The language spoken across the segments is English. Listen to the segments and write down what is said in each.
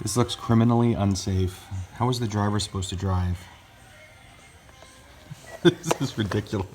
This looks criminally unsafe. How is the driver supposed to drive? This is ridiculous.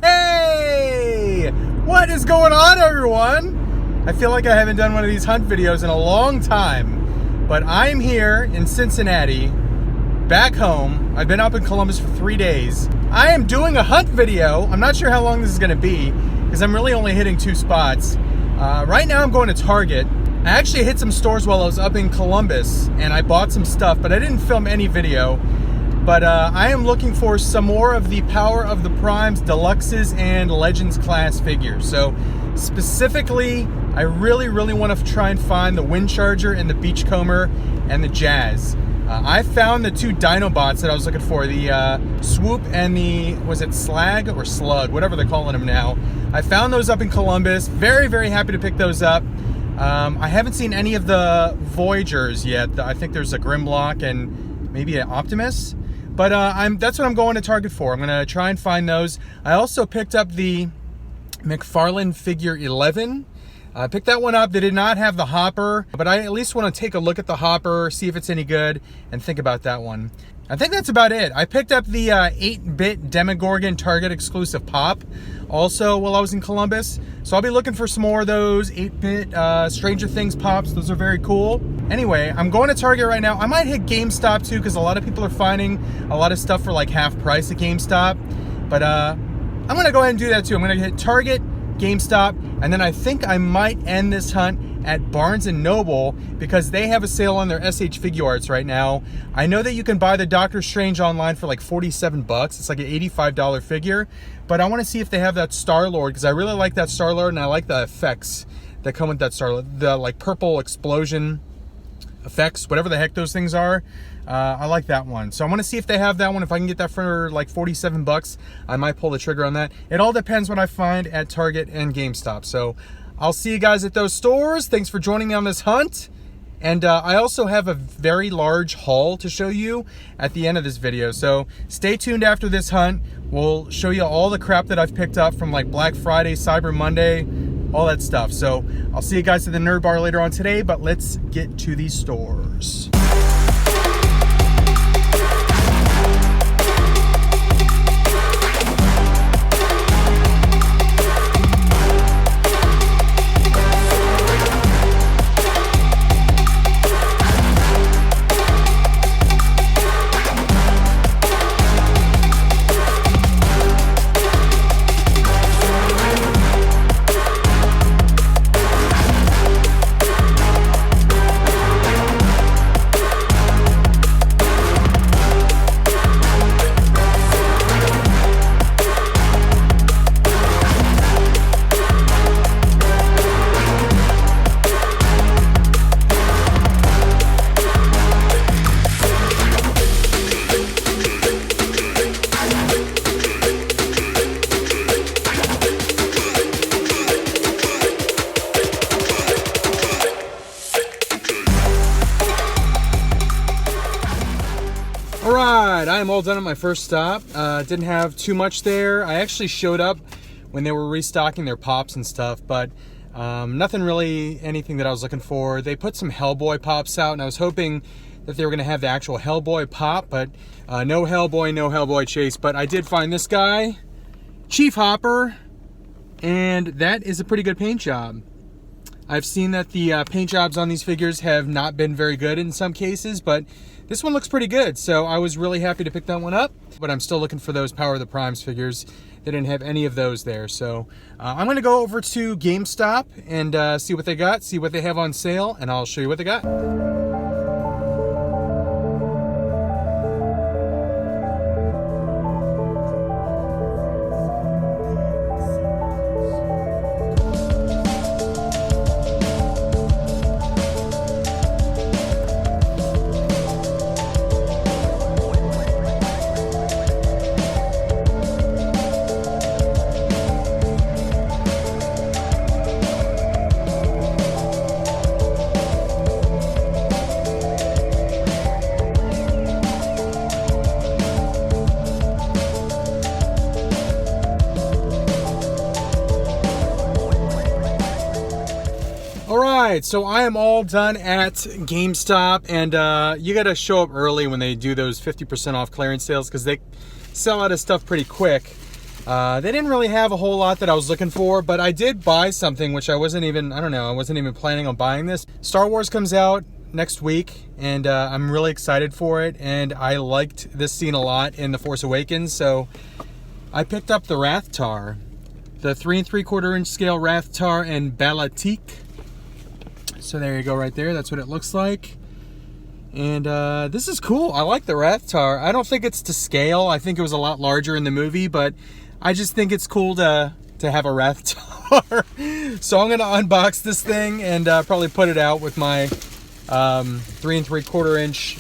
Hey! What is going on, everyone? I feel like I haven't done one of these hunt videos in a long time, but I'm here in Cincinnati, back home. I've been up in Columbus for 3 days. I am doing a hunt video. I'm not sure how long this is going to be because I'm really only hitting 2 spots. Right now I'm going to Target. I actually hit some stores while I was up in Columbus and I bought some stuff, but I didn't film any video. But I am looking for some more of the Power of the Primes Deluxes and Legends class figures. So specifically, I really want to try and find the Windcharger and the Beachcomber and the Jazz. I found the 2 Dinobots that I was looking for, the Swoop and the, was it Slag or Slug, whatever they're calling them now. I found those up in Columbus. Very happy to pick those up. I haven't seen any of the Voyagers yet. I think there's a Grimlock and maybe an Optimus. But that's what I'm going to Target for. I'm going to try and find those. I also picked up the McFarlane Figure 11. I picked that one up. They did not have the hopper, but I at least want to take a look at the hopper, see if it's any good, and think about that one. I think that's about it. I picked up the 8-bit Demogorgon Target exclusive pop also while I was in Columbus. So I'll be looking for some more of those 8-bit Stranger Things pops. Those are very cool. Anyway, I'm going to Target right now. I might hit Gamestop too because a lot of people are finding a lot of stuff for like half price at Gamestop. But I'm going to go ahead and do that too. I'm going to hit Target, GameStop, and then I think I might end this hunt at Barnes & Noble because they have a sale on their SH Figuarts right now. I know that you can buy the Doctor Strange online for like 47 bucks. It's like an $85 figure, but I want to see if they have that Star-Lord because I really like that Star-Lord and I like the effects that come with that Star-Lord. The like purple explosion effects, whatever the heck those things are. I like that one. So I want to see if they have that one. If I can get that for like 47 bucks, I might pull the trigger on that. It all depends what I find at Target and GameStop. So I'll see you guys at those stores. Thanks for joining me on this hunt. And I also have a very large haul to show you at the end of this video. So stay tuned after this hunt. We'll show you all the crap that I've picked up from like Black Friday, Cyber Monday, all that stuff. So I'll see you guys at the Nerd Bar later on today, but let's get to these stores. Alright, I am all done at my first stop. Didn't have too much there. I actually showed up when they were restocking their pops and stuff, but nothing really, anything that I was looking for. They put some Hellboy pops out, and I was hoping that they were going to have the actual Hellboy pop, but no Hellboy chase. But I did find this guy, Chief Hopper, and that is a pretty good paint job. I've seen that the paint jobs on these figures have not been very good in some cases, but this one looks pretty good, so I was really happy to pick that one up. But I'm still looking for those Power of the Primes figures. They didn't have any of those there, so I'm going to go over to GameStop and see what they got, see what they have on sale, and I'll show you what they got. Alright, so I am all done at GameStop, and you gotta show up early when they do those 50% off clearance sales because they sell out of stuff pretty quick. They didn't really have a whole lot that I was looking for, but I did buy something which I wasn't even planning on buying this. Star Wars comes out next week, and I'm really excited for it, and I liked this scene a lot in The Force Awakens, so I picked up the Rathtar, the 3 3/4 inch scale Rathtar and Balatik. So there you go right there, that's what it looks like. And this is cool. I like the Rathtar. I don't think it's to scale. I think it was a lot larger in the movie, but I just think it's cool to have a Rathtar. So I'm gonna unbox this thing and probably put it out with my 3 3/4 inch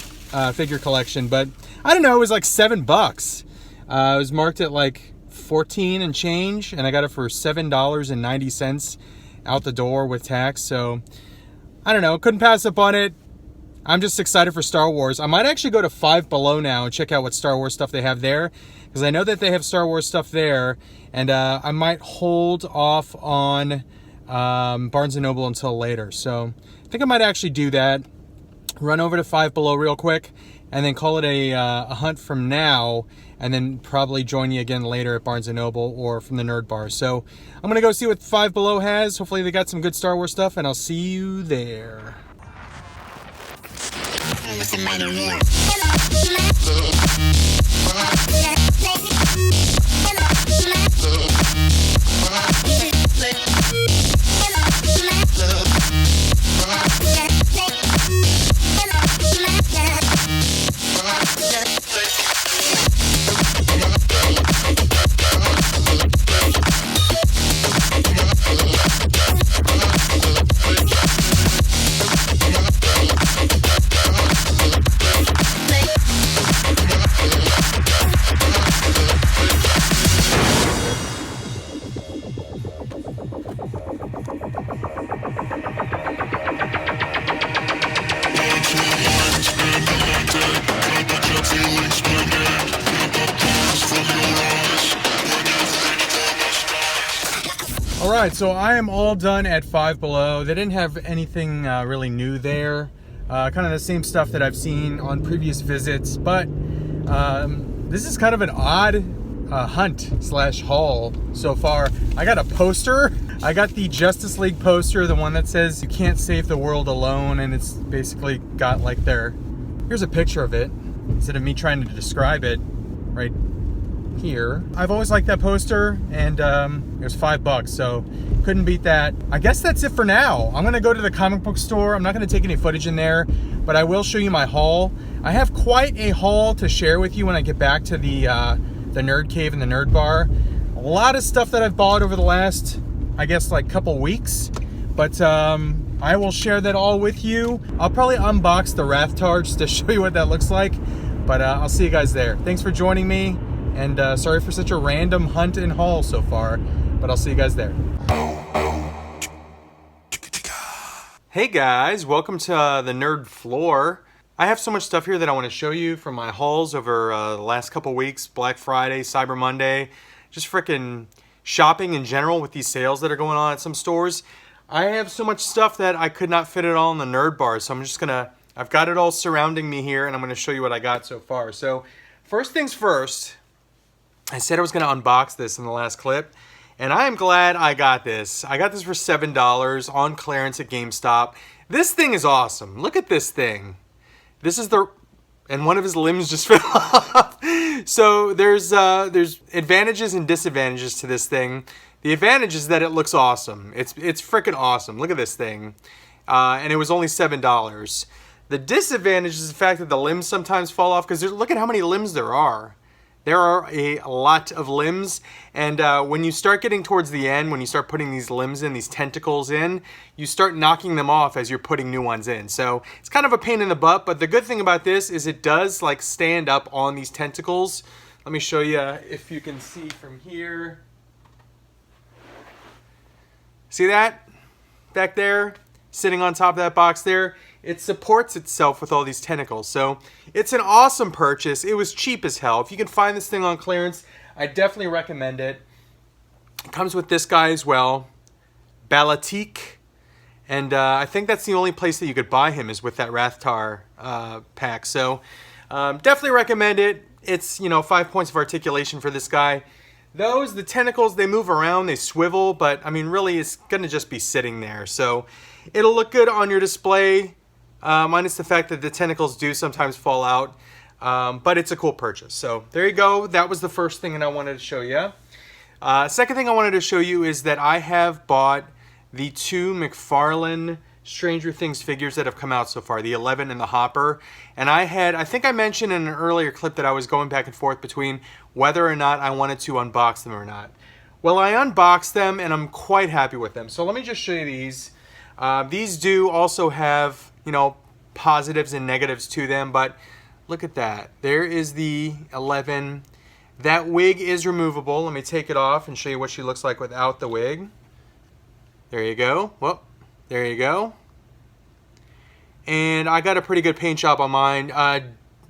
figure collection. But I don't know, it was like $7. It was marked at like 14 and change, and I got it for $7.90 out the door with tax. So I don't know, couldn't pass up on it. I'm just excited for Star Wars. I might actually go to Five Below now and check out what Star Wars stuff they have there, because I know that they have Star Wars stuff there, and I might hold off on Barnes & Noble until later. So I think I might actually do that. Run over to Five Below real quick, and then call it a hunt from now, and then probably join you again later at Barnes & Noble or from the Nerd Bar. So I'm going to go see what Five Below has. Hopefully they got some good Star Wars stuff, and I'll see you there. Alright, so I am all done at Five Below. They didn't have anything really new there. Kind of the same stuff that I've seen on previous visits, but this is kind of an odd hunt / haul so far. I got a poster. I got the Justice League poster, the one that says you can't save the world alone, and it's basically got like here's a picture of it instead of me trying to describe it right here. I've always liked that poster, and it was $5, so couldn't beat that. I guess that's it for now. I'm gonna go to the comic book store. I'm not gonna take any footage in there, but I will show you my haul. I have quite a haul to share with you when I get back to the Nerd Cave and the Nerd Bar. A lot of stuff that I've bought over the last, I guess, like couple weeks, but I will share that all with you. I'll probably unbox the Rathtar just to show you what that looks like, but I'll see you guys there. Thanks for joining me, and sorry for such a random hunt and haul so far, but I'll see you guys there. Hey guys, welcome to the Nerd Floor. I have so much stuff here that I want to show you from my hauls over the last couple weeks, Black Friday, Cyber Monday, just freaking shopping in general with these sales that are going on at some stores. I have so much stuff that I could not fit it all in the Nerd Bar, so I'm just gonna, I've got it all surrounding me here, and I'm gonna show you what I got so far. So first things first, I said I was gonna unbox this in the last clip, and I am glad I got this. I got this for $7 on clearance at GameStop. This thing is awesome. Look at this thing. This is and one of his limbs just fell off. So there's advantages and disadvantages to this thing. The advantage is that it looks awesome. It's freaking awesome. Look at this thing. And it was only $7. The disadvantage is the fact that the limbs sometimes fall off, because look at how many limbs there are. There are a lot of limbs, and when you start getting towards the end, when you start putting these limbs in, these tentacles in, you start knocking them off as you're putting new ones in. So it's kind of a pain in the butt, but the good thing about this is it does like stand up on these tentacles. Let me show you if you can see from here. See that? Back there, sitting on top of that box there. It supports itself with all these tentacles. So it's an awesome purchase. It was cheap as hell. If you can find this thing on clearance, I definitely recommend it. It comes with this guy as well, Balatik. And I think that's the only place that you could buy him is with that Rathtar pack. So definitely recommend it. It's, 5 points of articulation for this guy. The tentacles, they move around, they swivel, but I mean, really, it's going to just be sitting there. So it'll look good on your display, minus the fact that the tentacles do sometimes fall out. But it's a cool purchase. So there you go. That was the first thing that I wanted to show you. Second thing I wanted to show you is that I have bought the 2 McFarlane Stranger Things figures that have come out so far, the 11 and the Hopper. And I think I mentioned in an earlier clip that I was going back and forth between whether or not I wanted to unbox them or not. Well, I unboxed them and I'm quite happy with them. So let me just show you these. These do also have, positives and negatives to them, but look at that. There is the 11. That wig is removable. Let me take it off and show you what she looks like without the wig. There you go. Well, there you go. And I got a pretty good paint job on mine.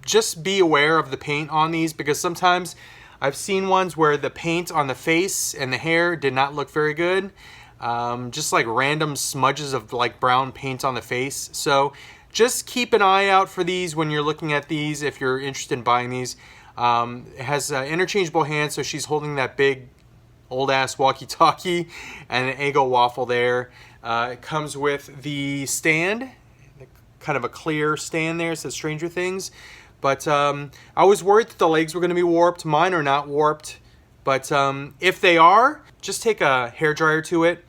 Just be aware of the paint on these, because sometimes I've seen ones where the paint on the face and the hair did not look very good. Just like random smudges of like brown paint on the face. So just keep an eye out for these when you're looking at these if you're interested in buying these. It has interchangeable hands, so she's holding that big old ass walkie-talkie and an Eggo waffle there. It comes with the stand, kind of a clear stand there. It says Stranger Things. But I was worried that the legs were going to be warped. Mine are not warped. But if they are, just take a hairdryer to it.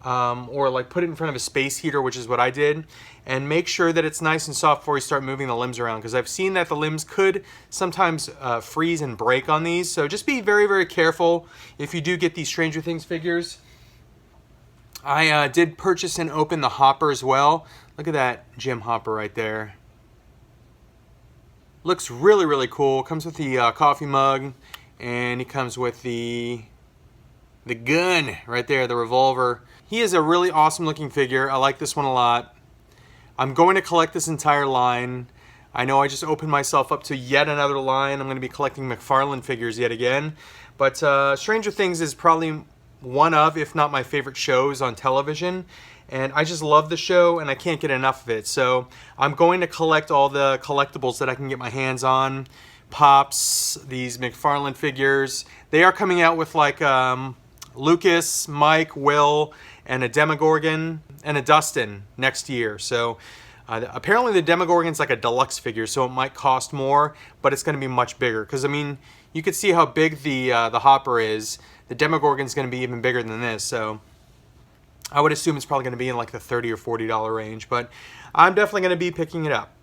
Or like put it in front of a space heater, which is what I did. And make sure that it's nice and soft before you start moving the limbs around. Because I've seen that the limbs could sometimes freeze and break on these. So just be very, very careful if you do get these Stranger Things figures. I did purchase and open the Hopper as well. Look at that Jim Hopper right there. Looks really, really cool. Comes with the coffee mug, and he comes with the gun right there, the revolver. He is a really awesome looking figure. I like this one a lot. I'm going to collect this entire line. I know I just opened myself up to yet another line. I'm going to be collecting McFarlane figures yet again. But Stranger Things is probably one of, if not my favorite shows on television. And I just love the show and I can't get enough of it. So I'm going to collect all the collectibles that I can get my hands on. Pops, these McFarlane figures. They are coming out with like Lucas, Mike, Will, and a Demogorgon and a Dustin next year. So apparently the Demogorgon's like a deluxe figure, so it might cost more, but it's going to be much bigger. Because I mean, you could see how big the Hopper is. The Demogorgon's going to be even bigger than this. So I would assume it's probably going to be in like the $30 or $40 range, but I'm definitely going to be picking it up.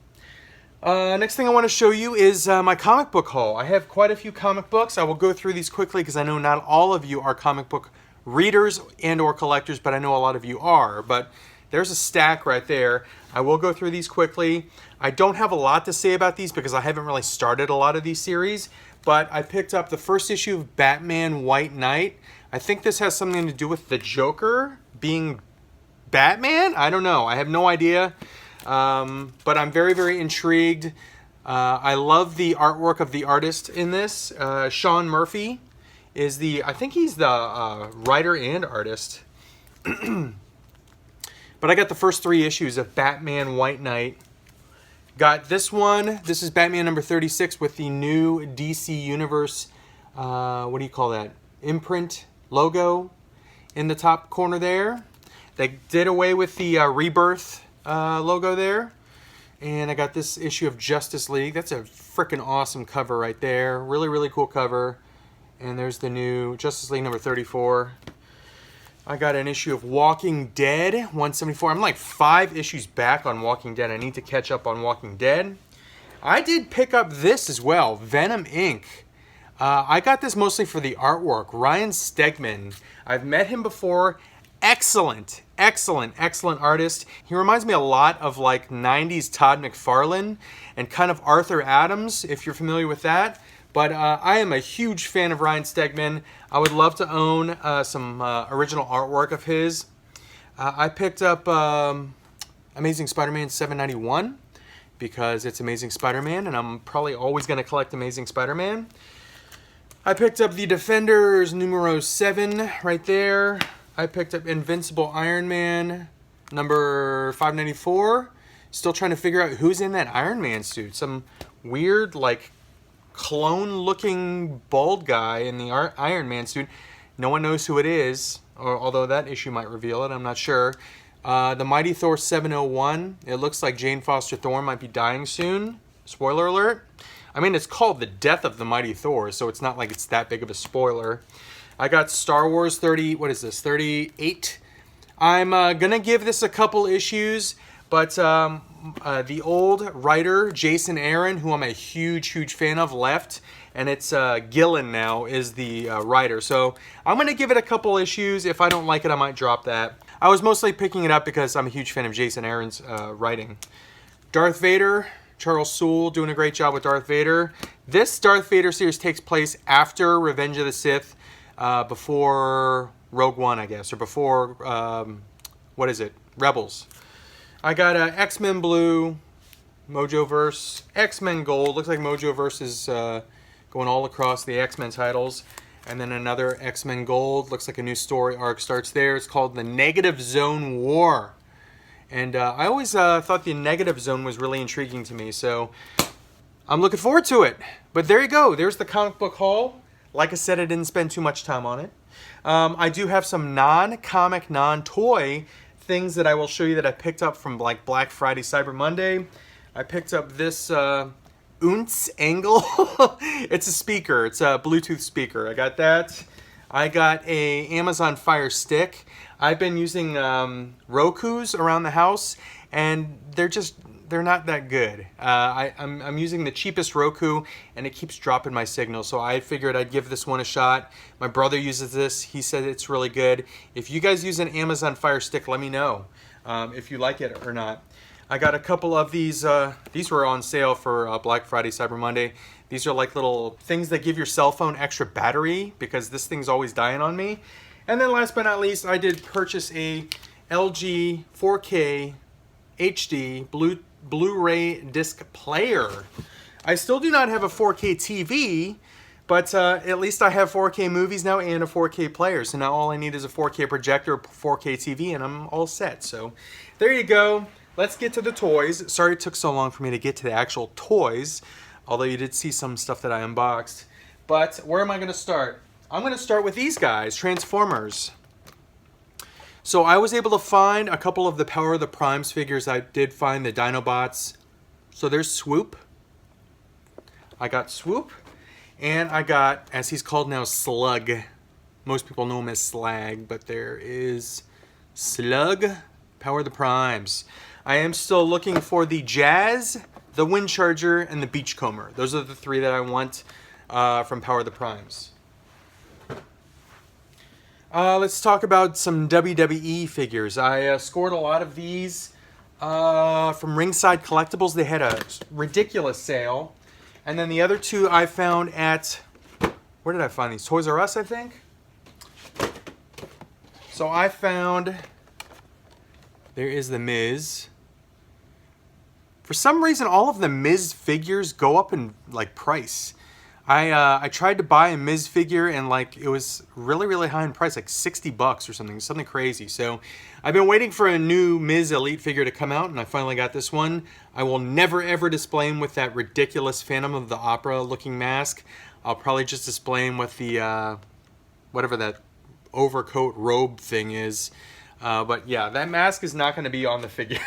Next thing I want to show you is my comic book haul. I have quite a few comic books. I will go through these quickly because I know not all of you are comic book readers and or collectors, but I know a lot of you are. But there's a stack right there. I will go through these quickly. I don't have a lot to say about these because I haven't really started a lot of these series, but I picked up the first issue of Batman White Knight. I think this has something to do with the Joker being Batman? I don't know. I have no idea. But I'm very, very intrigued. I love the artwork of the artist in this. Sean Murphy is I think he's the writer and artist. But I got the first 3 issues of Batman White Knight. Got this one. This is Batman number 36 with the new DC Universe, what do you call that? Imprint logo in the top corner there. They did away with the Rebirth logo there. And I got this issue of Justice League. That's a freaking awesome cover right there. Really, really cool cover. And there's the new Justice League number 34. I got an issue of Walking Dead 174. I'm like 5 issues back on Walking Dead. I need to catch up on Walking Dead. I did pick up this as well, Venom Inc. I got this mostly for the artwork. Ryan Stegman. I've met him before. Excellent, excellent, excellent artist. He reminds me a lot of like 90s Todd McFarlane and kind of Arthur Adams, if you're familiar with that. But I am a huge fan of Ryan Stegman. I would love to own some original artwork of his. I picked up Amazing Spider-Man 791 because it's Amazing Spider-Man, and I'm probably always going to collect Amazing Spider-Man. I picked up the Defenders numero 7 right there. I picked up Invincible Iron Man number 594. Still trying to figure out who's in that Iron Man suit. Some weird, like, clone-looking bald guy in the Iron Man suit. No one knows who it is, or although that issue might reveal it, I'm not sure. The Mighty Thor 701. It looks like Jane Foster Thorne might be dying soon. Spoiler alert. I mean, it's called The Death of the Mighty Thor, so it's not like it's that big of a spoiler. I got Star Wars 38. I'm gonna give this a couple issues, but the old writer, Jason Aaron, who I'm a huge fan of, left, and it's Gillen now is the writer. So I'm gonna give it a couple issues. If I don't like it, I might drop that. I was mostly picking it up because I'm a huge fan of Jason Aaron's writing. Darth Vader, Charles Soule doing a great job with Darth Vader. This Darth Vader series takes place after Revenge of the Sith, before Rogue One, I guess, or before, what is it? Rebels. I got X-Men Blue, Mojoverse, X-Men Gold. Looks like Mojoverse is going all across the X-Men titles. And then another X-Men Gold. Looks like a new story arc starts there. It's called The Negative Zone War. And I always thought the Negative Zone was really intriguing to me, so I'm looking forward to it. But there you go. There's the comic book haul. Like I said, I didn't spend too much time on it. I do have some non-comic, non-toy things that I will show you that I picked up from like Black Friday, Cyber Monday. I picked up this Unce Angle. It's a speaker. It's a Bluetooth speaker. I got that. I got a Amazon Fire Stick. I've been using Rokus around the house, and they're not that good. I'm using the cheapest Roku, and it keeps dropping my signal, so I figured I'd give this one a shot. My brother uses this. He said it's really good. If you guys use an Amazon Fire Stick, let me know if you like it or not. I got a couple of these. These were on sale for Black Friday, Cyber Monday. These are like little things that give your cell phone extra battery, because this thing's always dying on me. And then last but not least, I did purchase a LG 4K HD Blu-ray disc player. I still do not have a 4K TV, but at least I have 4K movies now and a 4K player. So now all I need is a 4K projector, 4K TV, and I'm all set. So there you go. Let's get to the toys. Sorry it took so long for me to get to the actual toys, although you did see some stuff that I unboxed. But where am I going to start? I'm going to start with these guys, Transformers. So I was able to find a couple of the Power of the Primes figures. I did find the Dinobots. So there's Swoop. I got Swoop. And I got, as he's called now, Slug. Most people know him as Slag, but there is Slug, Power of the Primes. I am still looking for the Jazz, the Windcharger, and the Beachcomber. Those are the three that I want from Power of the Primes. Let's talk about some WWE figures. I scored a lot of these from Ringside Collectibles. They had a ridiculous sale. And then the other two I found at, where did I find these? Toys R Us, I think. So I found, there is the Miz. For some reason, all of the Miz figures go up in like price. I tried to buy a Miz figure, and like it was really high in price, like $60 or something crazy. So I've been waiting for a new Miz Elite figure to come out, and I finally got this one. I will never ever display him with that ridiculous Phantom of the Opera looking mask. I'll probably just display him with the whatever that overcoat robe thing is. But yeah, that mask is not going to be on the figure.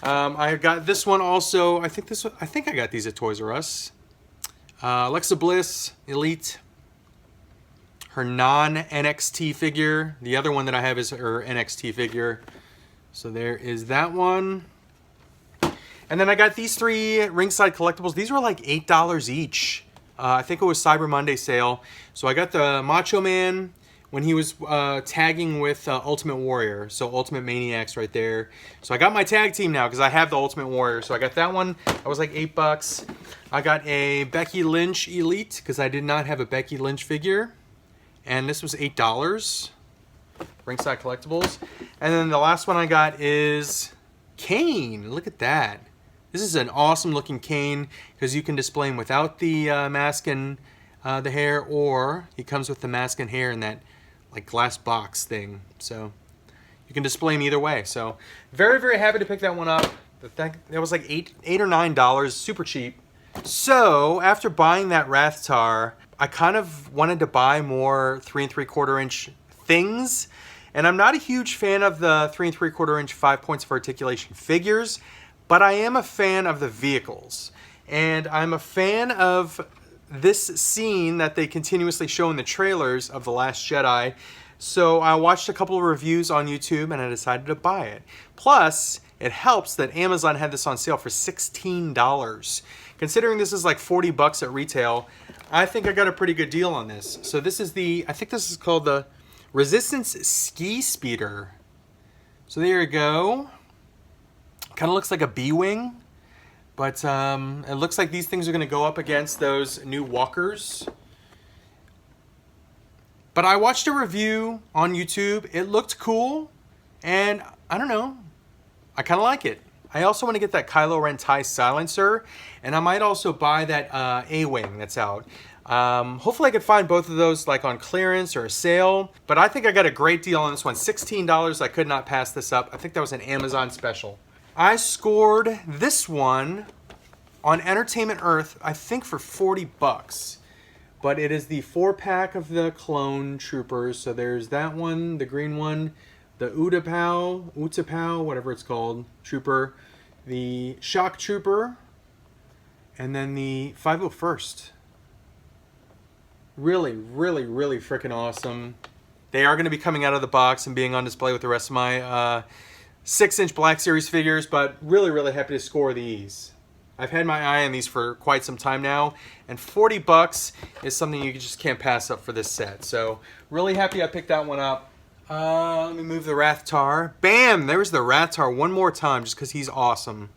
I got this one also. I think I got these at Toys R Us. Alexa Bliss Elite, her non-NXT figure. The other one that I have is her NXT figure. So there is that one. And then I got these three Ringside Collectibles. These were like $8 each. I think it was Cyber Monday sale. So I got the Macho Man when he was tagging with Ultimate Warrior. So Ultimate Maniacs right there. So I got my tag team now because I have the Ultimate Warrior. So I got that one. That was like $8. I got a Becky Lynch Elite because I did not have a Becky Lynch figure. And this was $8. Ringside Collectibles. And then the last one I got is Kane. Look at that. This is an awesome looking Kane because you can display him without the mask and the hair, or he comes with the mask and hair in that like glass box thing. So you can display them either way. So very, very happy to pick that one up. That was like $8 or $9, super cheap. So after buying that Rathtar, I kind of wanted to buy more 3 3/4 inch things. And I'm not a huge fan of the 3 3/4 inch 5 points of articulation figures, but I am a fan of the vehicles. And I'm a fan of this scene that they continuously show in the trailers of The Last Jedi. So I watched a couple of reviews on YouTube and I decided to buy it. Plus, it helps that Amazon had this on sale for $16. Considering this is like 40 bucks at retail, I think I got a pretty good deal on this. So this is I think this is called the Resistance Ski Speeder. So there you go. Kind of looks like a B-Wing, but it looks like these things are going to go up against those new walkers. But I watched a review on YouTube. It looked cool, and I don't know, I kind of like it. I also want to get that Kylo Ren TIE silencer, and I might also buy that A-Wing that's out. Hopefully I could find both of those like on clearance or a sale, but I think I got a great deal on this one. $16, I could not pass this up. I think that was an Amazon special. I scored this one on Entertainment Earth, I think for 40 bucks. But it is the 4-pack of the clone troopers. So there's that one, the green one, the Utapau, whatever it's called, trooper, the Shock Trooper, and then the 501st. Really, really, really freaking awesome. They are going to be coming out of the box and being on display with the rest of my 6-inch Black Series figures, but really, really happy to score these. I've had my eye on these for quite some time now, and 40 bucks is something you just can't pass up for this set. So really happy I picked that one up. Let me move the Rathtar. Bam! There's the Rathtar one more time just because he's awesome.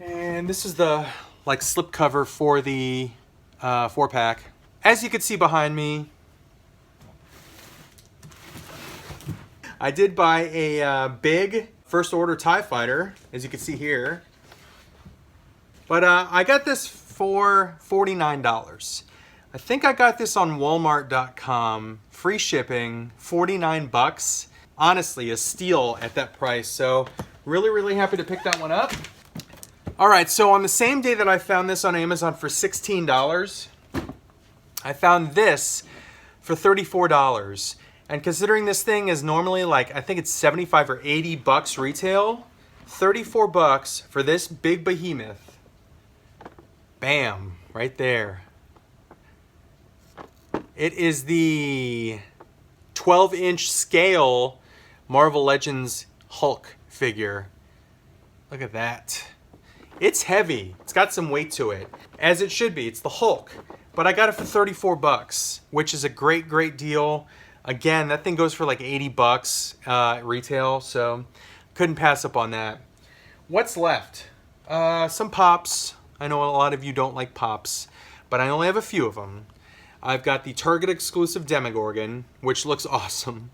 And this is the like slip cover for the 4-pack. As you can see behind me, I did buy a big First Order TIE Fighter, as you can see here. But I got this for $49. I think I got this on Walmart.com. Free shipping, 49 bucks. Honestly, a steal at that price. So really, really happy to pick that one up. All right, so on the same day that I found this on Amazon for $16, I found this for $34. And considering this thing is normally like, I think it's 75 or 80 bucks retail, 34 bucks for this big behemoth. Bam, right there. It is the 12-inch scale Marvel Legends Hulk figure. Look at that. It's heavy. It's got some weight to it, as it should be. It's the Hulk. But I got it for 34 bucks, which is a great, great deal. Again, that thing goes for like 80 bucks retail, so couldn't pass up on that. What's left? Some Pops. I know a lot of you don't like Pops, but I only have a few of them. I've got the Target exclusive Demogorgon, which looks awesome.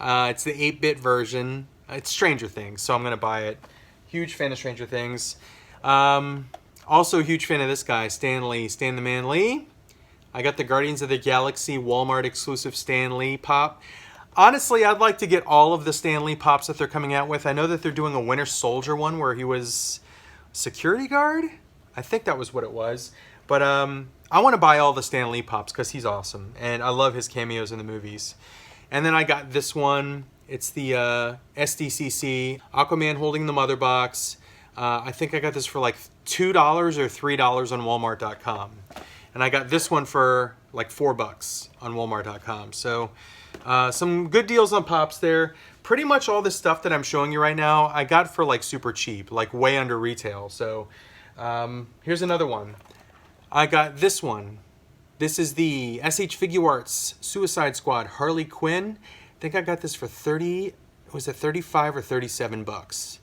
It's the 8-bit version. It's Stranger Things, so I'm going to buy it. Huge fan of Stranger Things. Also a huge fan of this guy, Stan Lee. Stan the Man Lee. I got the Guardians of the Galaxy Walmart exclusive Stan Lee Pop. Honestly, I'd like to get all of the Stan Lee Pops that they're coming out with. I know that they're doing a Winter Soldier one where he was security guard. I think that was what it was. But I want to buy all the Stan Lee Pops because he's awesome. And I love his cameos in the movies. And then I got this one. It's the SDCC Aquaman holding the mother box. I think I got this for like $2 or $3 on Walmart.com. And I got this one for like $4 on Walmart.com. So some good deals on Pops there. Pretty much all this stuff that I'm showing you right now, I got for like super cheap, like way under retail. So here's another one. I got this one. This is the SH Figuarts Suicide Squad Harley Quinn. I think I got this for 35 or 37 bucks,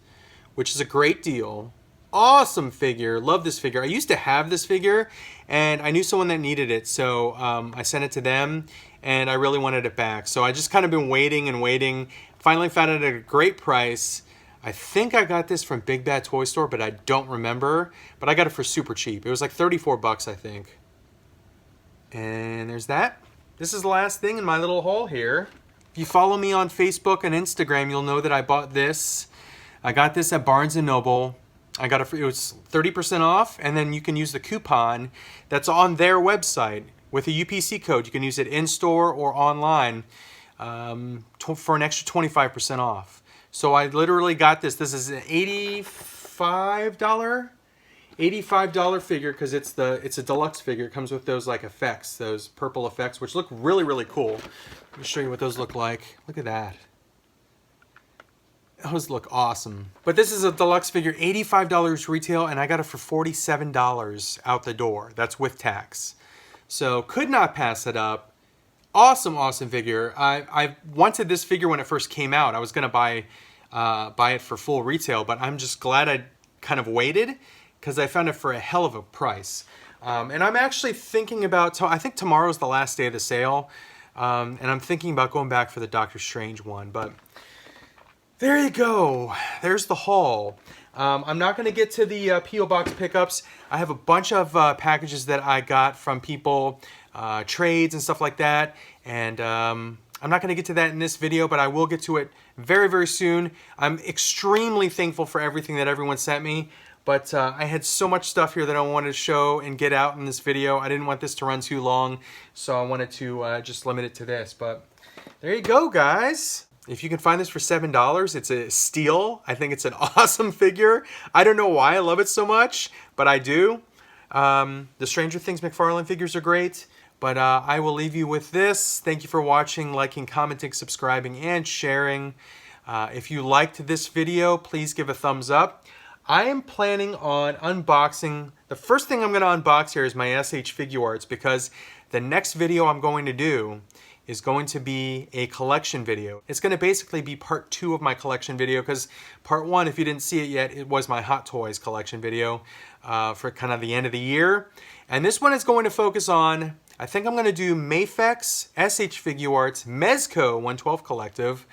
which is a great deal. Awesome figure. Love this figure. I used to have this figure, and I knew someone that needed it, so I sent it to them, and I really wanted it back. So I just kind of been waiting and waiting. Finally found it at a great price. I think I got this from Big Bad Toy Store, but I don't remember. But I got it for super cheap. It was like 34 bucks, I think. And there's that. This is the last thing in my little haul here. If you follow me on Facebook and Instagram, you'll know that I bought this. I got this at Barnes & Noble. I got it was 30% off, and then you can use the coupon that's on their website with a UPC code. You can use it in-store or online for an extra 25% off. So I literally got this. This is an $85 figure because it's a deluxe figure. It comes with those like effects, those purple effects, which look really, really cool. Let me show you what those look like. Look at that. Those look awesome. But this is a deluxe figure, $85 retail, and I got it for $47 out the door. That's with tax. So could not pass it up. Awesome, awesome figure. I wanted this figure when it first came out. I was gonna buy it for full retail, but I'm just glad I kind of waited because I found it for a hell of a price. And I'm actually thinking about, I think tomorrow's the last day of the sale, and I'm thinking about going back for the Doctor Strange one, but there you go. There's the haul. I'm not going to get to the P.O. Box pickups. I have a bunch of packages that I got from people, trades and stuff like that. And I'm not going to get to that in this video, but I will get to it very, very soon. I'm extremely thankful for everything that everyone sent me. But I had so much stuff here that I wanted to show and get out in this video. I didn't want this to run too long, so I wanted to just limit it to this. But there you go, guys. If you can find this for $7, it's a steal. I think it's an awesome figure. I don't know why I love it so much, but I do. The Stranger Things McFarlane figures are great, but I will leave you with this. Thank you for watching, liking, commenting, subscribing, and sharing. If you liked this video, please give a thumbs up. I am planning on unboxing. The first thing I'm going to unbox here is my SH Figuarts, because the next video I'm going to do is going to be a collection video. It's going to basically be part 2 of my collection video, because part 1, if you didn't see it yet, it was my Hot Toys collection video for kind of the end of the year. And this one is going to focus on, I think I'm going to do Mafex, SH Figuarts, Mezco 112 Collective,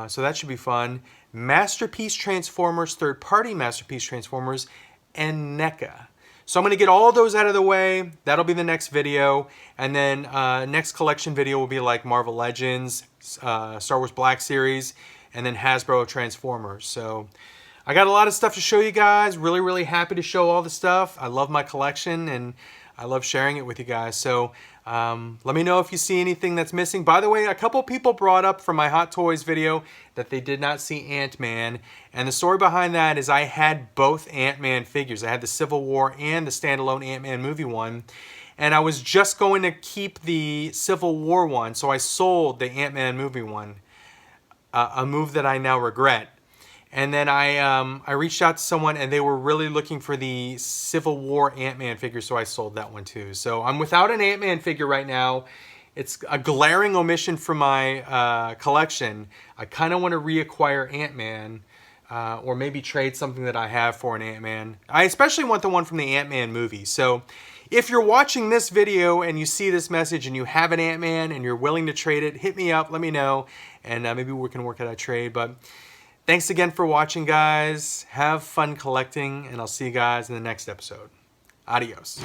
so that should be fun, Masterpiece Transformers, third-party Masterpiece Transformers, and NECA. So I'm going to get all those out of the way. That'll be the next video. And then next collection video will be like Marvel Legends, Star Wars Black Series, and then Hasbro Transformers. So I got a lot of stuff to show you guys. Really, really happy to show all the stuff. I love my collection and I love sharing it with you guys. So let me know if you see anything that's missing. By the way, a couple people brought up from my Hot Toys video that they did not see Ant-Man. And the story behind that is I had both Ant-Man figures. I had the Civil War and the standalone Ant-Man movie one. And I was just going to keep the Civil War one, so I sold the Ant-Man movie one. A move that I now regret. And then I reached out to someone and they were really looking for the Civil War Ant-Man figure, so I sold that one too. So I'm without an Ant-Man figure right now. It's a glaring omission from my collection. I kind of want to reacquire Ant-Man or maybe trade something that I have for an Ant-Man. I especially want the one from the Ant-Man movie. So if you're watching this video and you see this message and you have an Ant-Man and you're willing to trade it, hit me up, let me know, and maybe we can work out a trade. But thanks again for watching, guys. Have fun collecting, and I'll see you guys in the next episode. Adios.